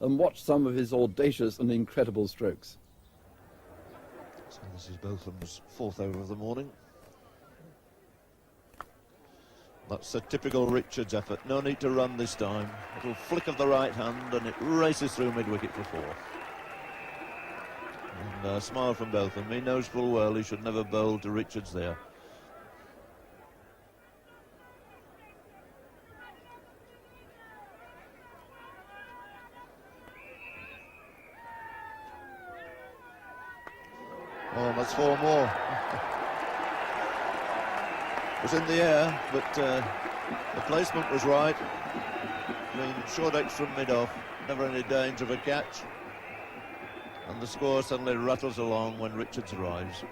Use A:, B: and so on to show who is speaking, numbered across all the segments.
A: and watch some of his audacious and incredible strokes.
B: So this is Botham's 4th over of the morning. That's a typical Richards effort. No need to run this time. A little flick of the right hand and it races through mid-wicket for 4. And a smile from Botham. He knows full well he should never bowl to Richards there. Oh, that's 4 more. It was in the air, but the placement was right. Clean short X from mid-off, never any danger of a catch. And the score suddenly rattles along when Richards arrives.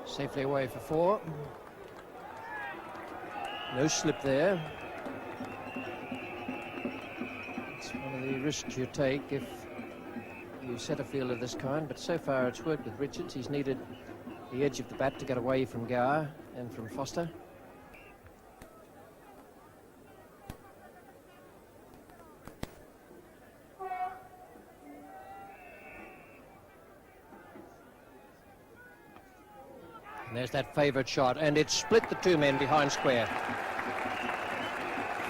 C: Safely away for 4. No slip there. It's one of the risks you take if you set a field of this kind, but so far it's worked with Richards. He's needed the edge of the bat to get away from Gower and from Foster. And there's that favoured shot, and it split the 2 men behind square.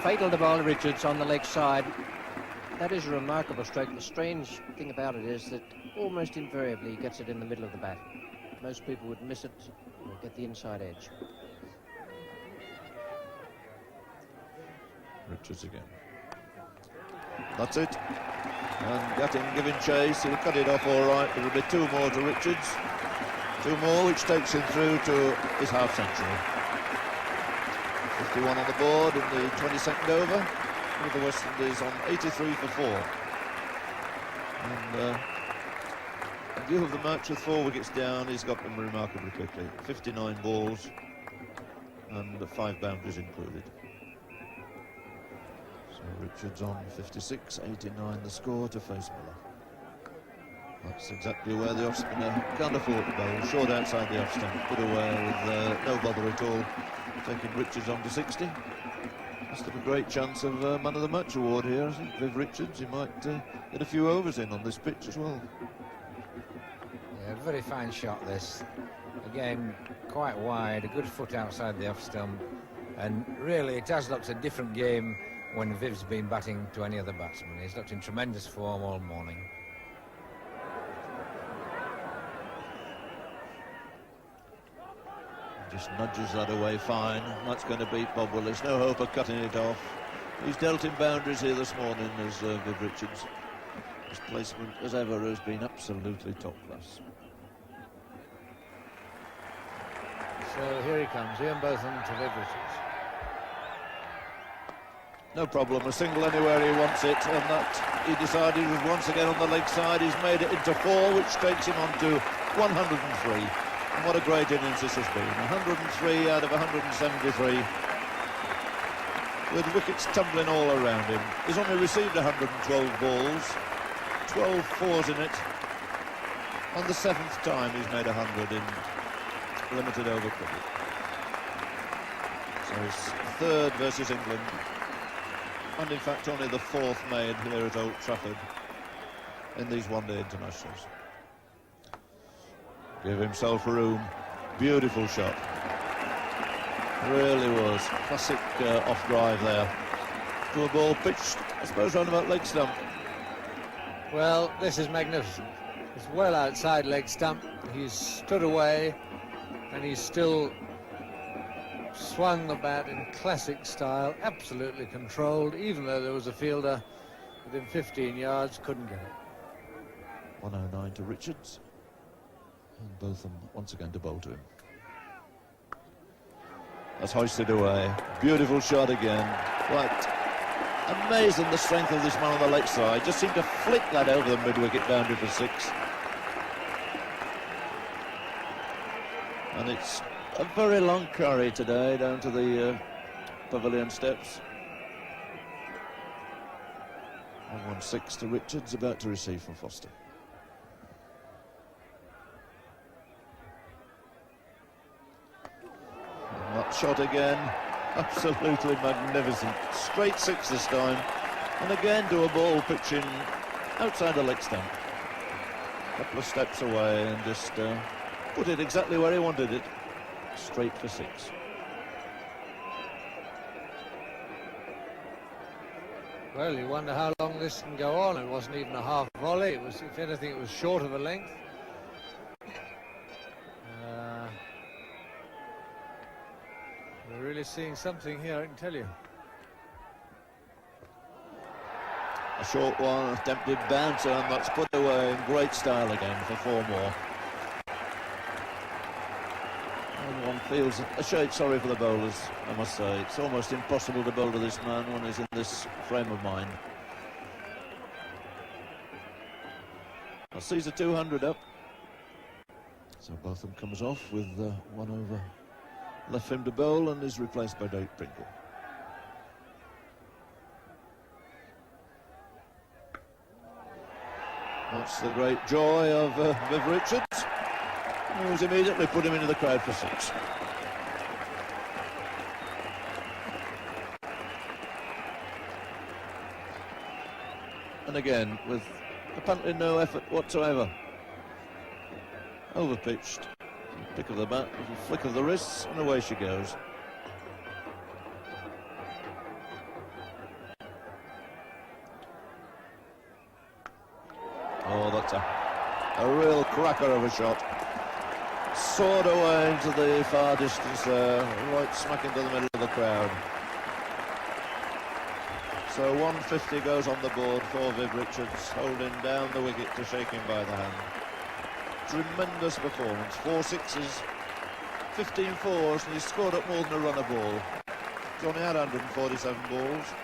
C: Fatal to bowl Richards on the leg side. That is a remarkable stroke. The strange thing about it is that almost invariably he gets it in the middle of the bat. Most people would miss it or get the inside edge.
B: Richards again. That's it. And Gatting giving chase. He'll cut it off all right. There will be 2 more to Richards. 2 more, which takes him through to his half-century. 51 on the board in the 22nd over, with the West Indies on 83 for 4. And in view of the match with 4 wickets down, he's got them remarkably quickly. 59 balls and 5 boundaries included. So Richards on 56, 89 the score to face Miller. That's exactly where the off-spinner can't afford to bowl. Short outside the off-stump, put away with no bother at all. Taking Richards on to 60. Must have a great chance of Man of the Match award here, I think. Viv Richards, he might get a few overs in on this pitch as well.
D: Yeah, very fine shot this. Again, quite wide, a good foot outside the off-stump. And really, it has looked a different game when Viv's been batting to any other batsman. He's looked in tremendous form all morning.
B: Just nudges that away fine. That's going to beat Bob Willis. No hope of cutting it off. He's dealt in boundaries here this morning as Viv Richards. His placement, as ever, has been absolutely top class.
D: So here he comes, Ian Botham to Viv Richards.
B: No problem, a single anywhere he wants it, and that he decided was once again on the leg side. He's made it into 4, which takes him on to 103. And what a great innings this has been. 103 out of 173. With wickets tumbling all around him. He's only received 112 balls. 12 fours in it. On the 7th time he's made 100 in limited over cricket. So his 3rd versus England. And in fact only the 4th made here at Old Trafford in these one-day internationals. Give himself room. Beautiful shot. Really was. Classic off-drive there. To a ball pitched, I suppose, round about leg stump.
D: Well, this is magnificent. It's well outside leg stump. He's stood away and he's still swung the bat in classic style, absolutely controlled, even though there was a fielder within 15 yards, couldn't get it.
B: 109 to Richards. And Botham once again to bowl to him. That's hoisted away. Beautiful shot again. Right. Amazing the strength of this man on the leg side. Just seemed to flick that over the mid-wicket boundary for 6. And it's a very long carry today down to the pavilion steps. 116 to Richards, about to receive from Foster. shot again, absolutely magnificent. Straight six this time, and again to a ball pitching outside the leg stump. A couple of steps away and just put it exactly where he wanted it, straight for six.
D: Well, you wonder how long this can go on. It wasn't even a half volley. It was, if anything, it was short of a length. We're really seeing something here, I can tell you.
B: A short one, attempted bouncer, and that's put away in great style again for four more. And one feels a shade sorry for the bowlers, I must say. It's almost impossible to bowl to this man when he's in this frame of mind. Well, sees a 200 up. So Botham comes off with one over left him to bowl and is replaced by Dave Pringle. That's the great joy of Viv Richards, who's immediately put him into the crowd for six. And again, with apparently no effort whatsoever. Overpitched. Pick of the bat, a flick of the wrists, and away she goes. Oh, that's a real cracker of a shot. Soared away into the far distance there, right smack into the middle of the crowd. So 150 goes on the board for Viv Richards, holding down the wicket to shake him by the hand. Tremendous performance, 4 sixes, 15 fours, and he's scored up more than a run a ball. He's only had 147 balls.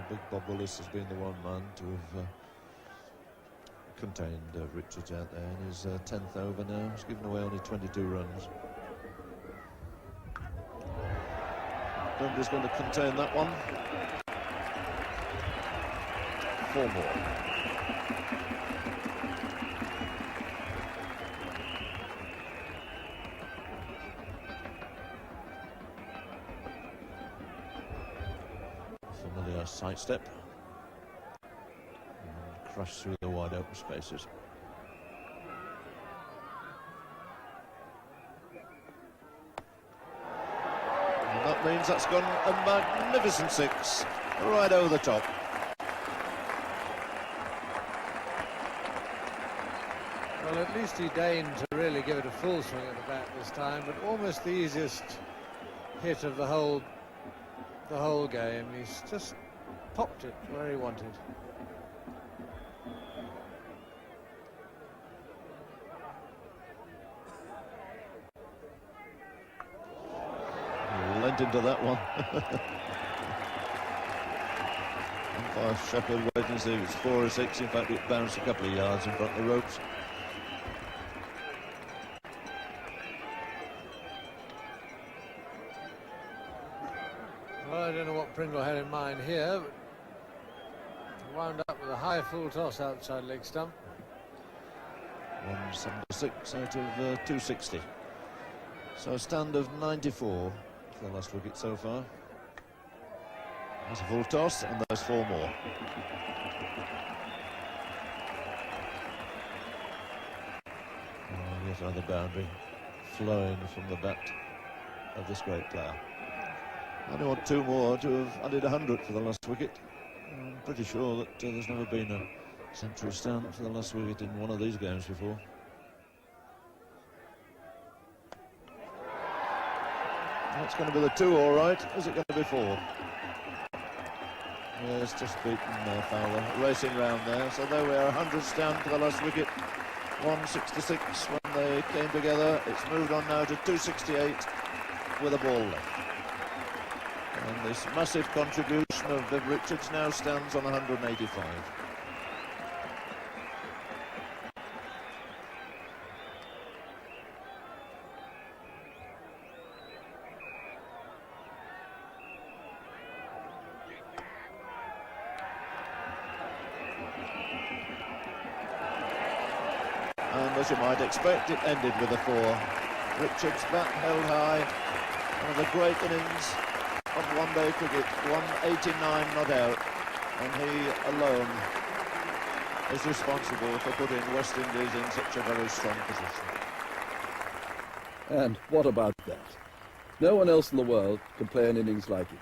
B: Big Bob Willis has been the one man to have contained Richards out there in his 10th over now. He's given away only 22 runs. Nobody's going to contain that one. 4 more. Familiar sidestep and crash through the wide open spaces. And that means that's gone a magnificent six right over the top.
D: Well, at least he deigned to really give it a full swing at the bat this time, but almost the easiest hit of the whole game. He's just popped it where he wanted.
B: He lent into that one. Umpire Shepherd waiting to see if it's 4 or 6. In fact, it bounced a couple of yards in front of the ropes.
D: Well, I don't know what Pringle had in mind here, but he wound up with a high full toss outside leg stump.
B: 176 out of 260. So a stand of 94 for the last wicket so far. That's a full toss, and there's 4 more. Oh, yet another boundary flowing from the bat of this great player. I only want 2 more to have added 100 for the last wicket. I'm pretty sure that there's never been a century stand for the last wicket in one of these games before. That's going to be the 2, all right. Is it going to be 4? Yeah, it's just beaten Fowler, racing round there. So there we are, 100 stand for the last wicket. 166 when they came together. It's moved on now to 268 with a ball left. And this massive contribution of Viv Richards now stands on 185. And as you might expect, it ended with a 4. Richards' bat held high. One of the great innings of one-day cricket. 189 not out, and he alone is responsible for putting West Indies in such a very strong position.
A: And what about that? No one else in the world could play an innings like it.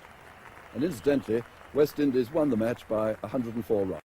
A: And incidentally, West Indies won the match by 104 runs.